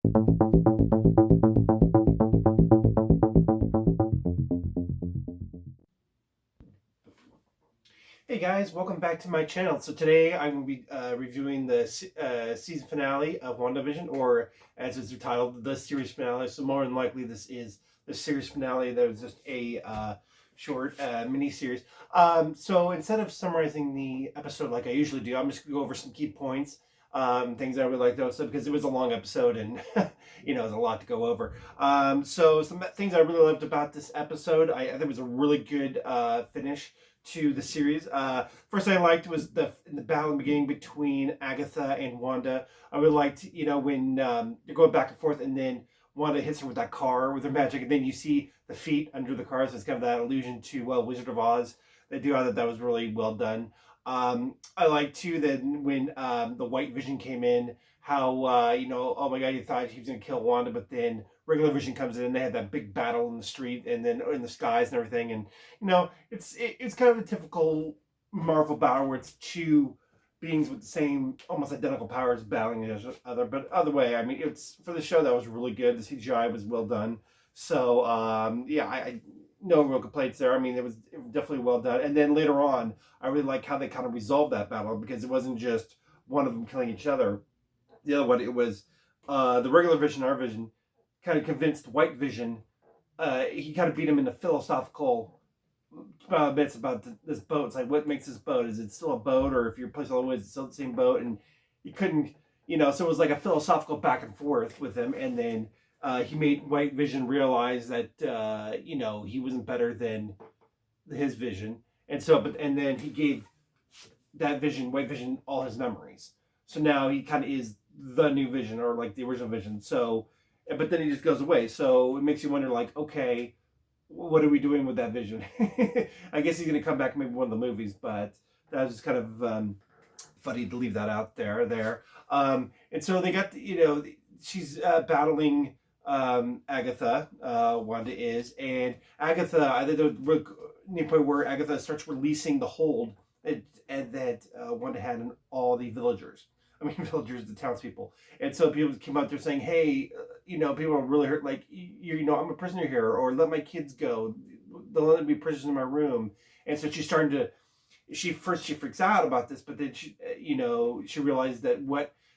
Hey guys, welcome back to my channel. So today I'm going to be reviewing the season finale of WandaVision, or as it's titled, the series finale. So more than likely this is the series finale. That was just a short mini-series. So instead of summarizing the episode like I usually do, I'm just going to go over some key points, things I would like to notice, because it was a long episode and there's a lot to go over. So some things I really loved about this episode, I think it was a really good finish to the series. First I liked was the battle in the beginning between Agatha and Wanda. I really liked, when they're going back and forth, and then Wanda hits her with that car with her magic, and then you see the feet under the car. So it's kind of that allusion to Wizard of Oz. They do. I thought that was really well done. I like too that when the White Vision came in, how oh my god, you thought he was gonna kill Wanda, but then regular Vision comes in and they had that big battle in the street and then in the skies and everything. And it's kind of a typical Marvel battle where it's two beings with the same almost identical powers battling each other. But other way, I mean, it's for the show that was really good. The CGI was well done. So I no real complaints there. I mean, it was definitely well done. And then later on, I really like how they kind of resolved that battle, because it wasn't just one of them killing each other. The other one, it was the regular Vision, our Vision, kind of convinced White Vision. He kind of beat him in a philosophical bits about this boat. It's like, what makes this boat? Is it still a boat, or if you're placed all the way, it's still the same boat? And he couldn't, so it was like a philosophical back and forth with him. And then he made White Vision realize that he wasn't better than his vision, and then he gave that Vision, White Vision, all his memories. So now he kind of is the new Vision, or like the original Vision. So, but then he just goes away. So it makes you wonder, like, okay, what are we doing with that Vision? I guess he's going to come back maybe one of the movies, but that was just kind of funny to leave that out there. And so they got, she's battling Agatha, Wanda is, and Agatha, I think the point where Agatha starts releasing the hold that Wanda had in all the villagers. I mean, villagers, the townspeople. And so people came out there saying, hey, people are really hurt, like, I'm a prisoner here, or let my kids go. They'll let me be prisoners in my room. And so she's starting to, she freaks out about this, but then she realized that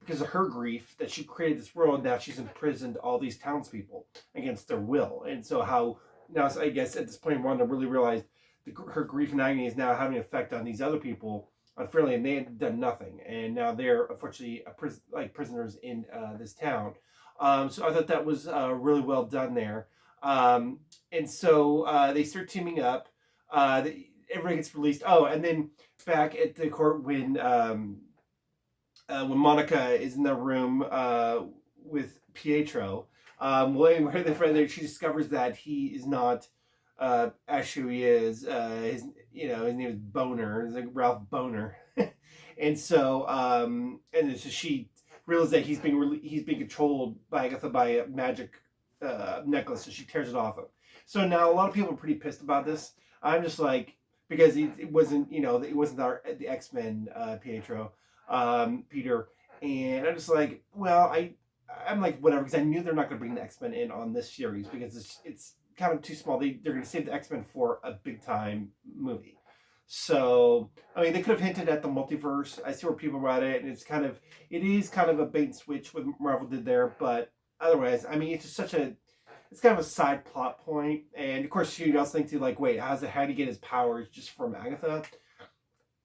because of her grief, that she created this world, now she's imprisoned all these townspeople against their will. And so now, I guess at this point, Wanda really realized her grief and agony is now having an effect on these other people unfairly, and they had done nothing, and now they're unfortunately prisoners in this town. So I thought that was really well done there. And so they start teaming up. Everybody gets released. Oh, and then back at the court when Monica is in the room with Pietro, where they're friends, she discovers that he is not actually who he is. His name is Boner. It's like Ralph Boner. And so she realizes that he's being controlled by Agatha by a magic necklace, so she tears it off him. So now a lot of people are pretty pissed about this. I'm just like, because it wasn't the X-Men Pietro, Peter, and I'm just like, well, I'm like, whatever, because I knew they're not going to bring the X-Men in on this series, because it's kind of too small. They're going to save the X-Men for a big time movie. So I mean, they could have hinted at the multiverse. I see where people write it, and it is kind of a bait and switch what Marvel did there. But otherwise, I mean, it's just it's kind of a side plot point. And of course, you also think to, like, wait, how did he get his powers just from Agatha?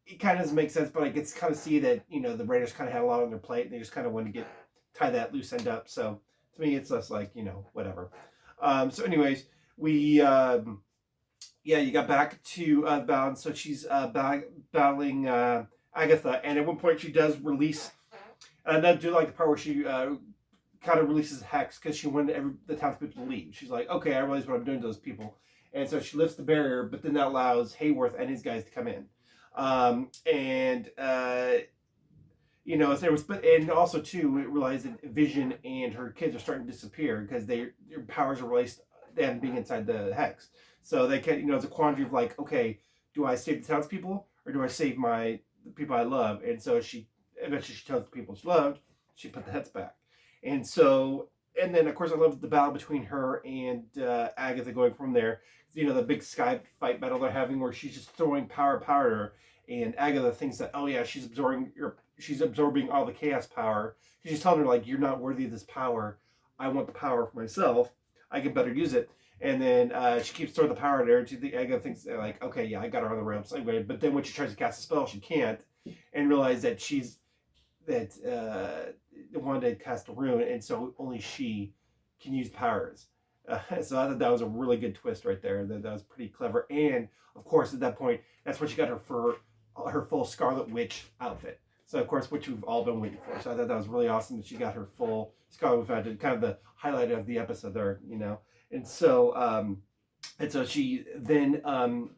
It kind of doesn't make sense, but I get to kind of see that the writers kind of had a lot on their plate, and they just kind of want to tie that loose end up. So to me, it's less like whatever. So anyways, we you got back to the battle. So she's battling Agatha, and at one point she does release, and I do like the part where she kind of releases Hex, because she wanted the townspeople to leave. She's like, okay, I realize what I'm doing to those people, and so she lifts the barrier, but then that allows Hayworth and his guys to come in, and also too, we realize that Vision and her kids are starting to disappear because their powers are released, them being inside the Hex. So they can, it's a quandary of like, okay, do I save the townspeople, or do I save the people I love? And so eventually she tells the people she loved, she put the heads back. And so and then of course I love the battle between her and Agatha going from there. The big sky fight battle they're having where she's just throwing power at her, and Agatha thinks that, oh yeah, she's absorbing all the chaos power. She's telling her, like, you're not worthy of this power. I want the power for myself. I can better use it. And then she keeps throwing the power at her. Agatha thinks, like, okay, yeah, I got her on the ropes anyway. But then when she tries to cast a spell, she can't, and realize that Wanda had cast a rune, and so only she can use powers. So I thought that was a really good twist right there. That was pretty clever. And of course, at that point, that's when she got her full Scarlet Witch outfit. So of course, which we've all been waiting for. So I thought that was really awesome that she got her full Scarlet Witch outfit, kind of the highlight of the episode there, And so she then that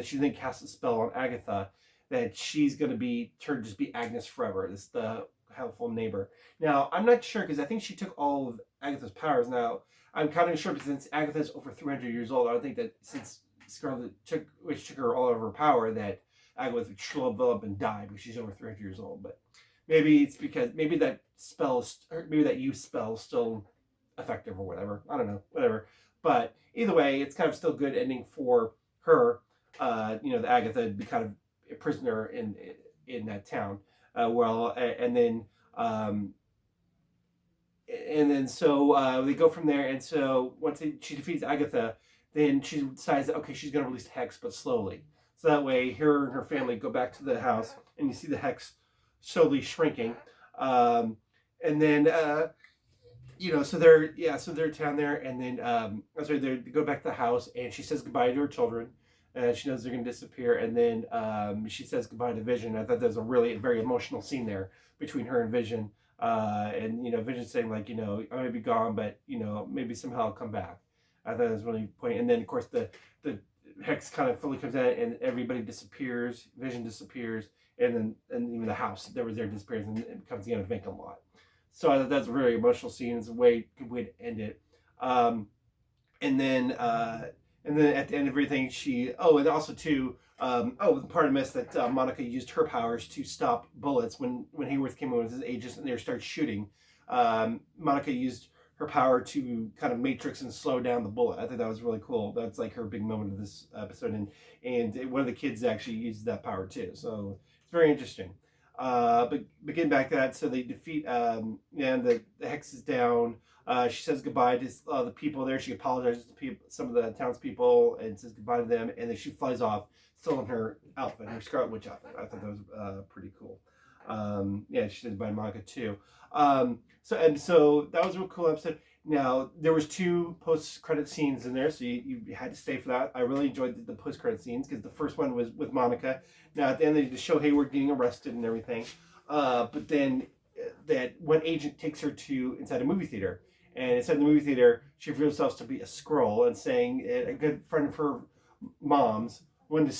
she then casts a spell on Agatha that she's going to be turned just be Agnes forever. This the helpful neighbor. Now I'm not sure because I think she took all of Agatha's powers. Now I'm kind of sure because since Agatha's over 300 years old, I would think that since Scarlet Witch took her all of her power, that Agatha would shrivel up and die because she's over 300 years old. But maybe it's because maybe that use spell is still effective or whatever. I don't know, whatever. But either way, it's kind of still good ending for her. The Agatha would be kind of a prisoner in that town. So they go from there. And so once she defeats Agatha, then she decides that, okay, she's going to release Hex, but slowly. So that way, her and her family go back to the house, and you see the Hex slowly shrinking. So they're down there, and then they go back to the house, and she says goodbye to her children. She knows they're going to disappear, and then she says goodbye to Vision. I thought that was a really very emotional scene there between her and Vision. Vision saying, like, I'm going to be gone, but maybe somehow I'll come back. I thought it was really poignant. And then of course the Hex kind of fully comes out, and everybody disappears. Vision disappears, and even the house that was there disappears, and it becomes the end of vacant lot. So I thought that's a very emotional scene. It's a good way to end it. And then at the end of everything, and also too, part of miss that Monica used her powers to stop bullets when Hayworth came in with his agents and they started shooting. Monica used her power to kind of matrix and slow down the bullet. I think that was really cool. That's like her big moment of this episode, and one of the kids actually used that power too. So it's very interesting. But getting back to that, so they defeat, and the Hex is down. She says goodbye to the people there. She apologizes to some of the townspeople and says goodbye to them. And then she flies off, still in her outfit, her Scarlet Witch outfit. I thought that was pretty cool. She said goodbye to Monica too. So that was a real cool episode. Now there was 2 post-credit scenes in there, so you had to stay for that. I really enjoyed the post-credit scenes because the first one was with Monica. Now at the end they just show Hayward getting arrested and everything, but then that one agent takes her to inside a movie theater, and inside the movie theater she reveals herself to be a Skrull and saying a good friend of her mom's wanted to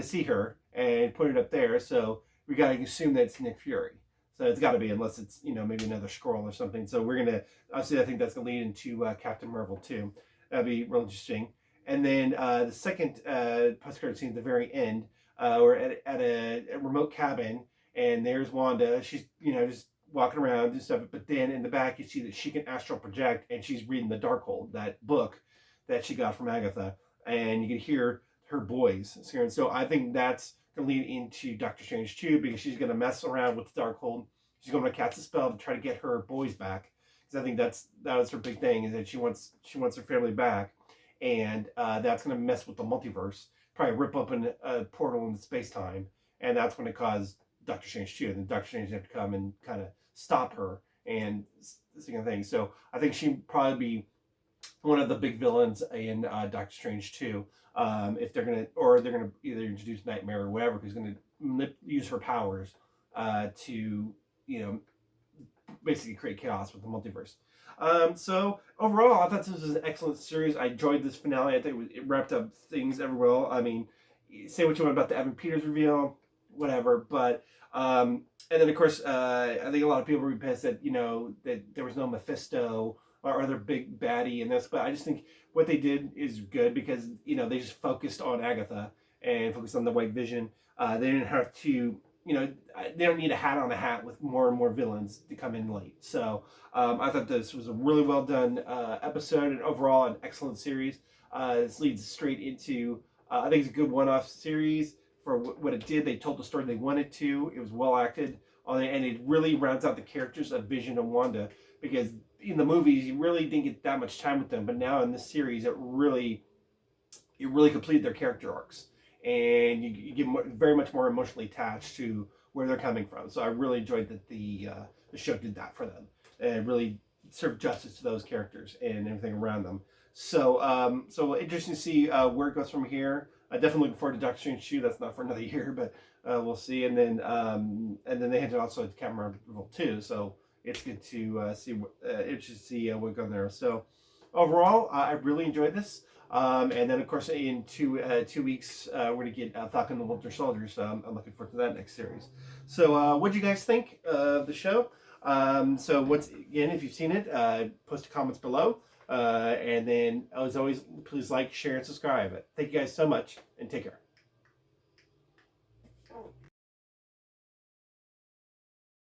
see her and put it up there. So we got to assume that it's Nick Fury. So it's got to be, unless it's maybe another Skrull or something. So we're gonna obviously I think that's gonna lead into Captain Marvel too. That'd be real interesting. And then the second post-credit scene at the very end, we're at a remote cabin, and there's Wanda. She's just walking around and stuff. But then in the back you see that she can astral project, and she's reading the Darkhold, that book that she got from Agatha, and you can hear her boys. So I think that's going to lead into Doctor Strange 2, because she's going to mess around with the Darkhold. She's going to cast a spell to try to get her boys back, because I think that was her big thing, is that she wants her family back, and that's going to mess with the multiverse, probably rip open a portal into space-time, and that's going to cause Doctor Strange 2, and then Doctor Strange have to come and kind of stop her and this kind of thing. So I think she'd probably be one of the big villains in Doctor Strange 2. If they're gonna either introduce Nightmare or whatever, who's gonna use her powers to basically create chaos with the multiverse. So overall, I thought this was an excellent series. I enjoyed this finale. I think it wrapped up things very well. I mean, say what you want about the Evan Peters reveal, whatever, but and then of course I think a lot of people were pissed that that there was no Mephisto or other big baddie in this, but I just think what they did is good, because they just focused on Agatha and focused on the White Vision. They didn't have to they don't need a hat on a hat with more and more villains to come in late. So I thought this was a really well done episode, and overall an excellent series. This leads straight into I think it's a good one-off series for what it did. They told the story they wanted to. It was well acted on it, and it really rounds out the characters of Vision and Wanda, because in the movies you really didn't get that much time with them, but now in this series it really completed their character arcs, and you get very much more emotionally attached to where they're coming from. So I really enjoyed that the show did that for them, and really served justice to those characters and everything around them. So interesting to see where it goes from here. Definitely looking forward to Doctor Strange 2. That's not for another year, but we'll see. And then they hinted also at Captain Marvel 2. So it's good to see what goes there. So overall, I really enjoyed this. And then, of course, in 2 weeks, we're going to get Falcon and the Winter Soldier. So I'm looking forward to that next series. So what do you guys think of the show? So once again, if you've seen it, post your comments below. And then, as always, please like, share, and subscribe. Thank you guys so much, and take care.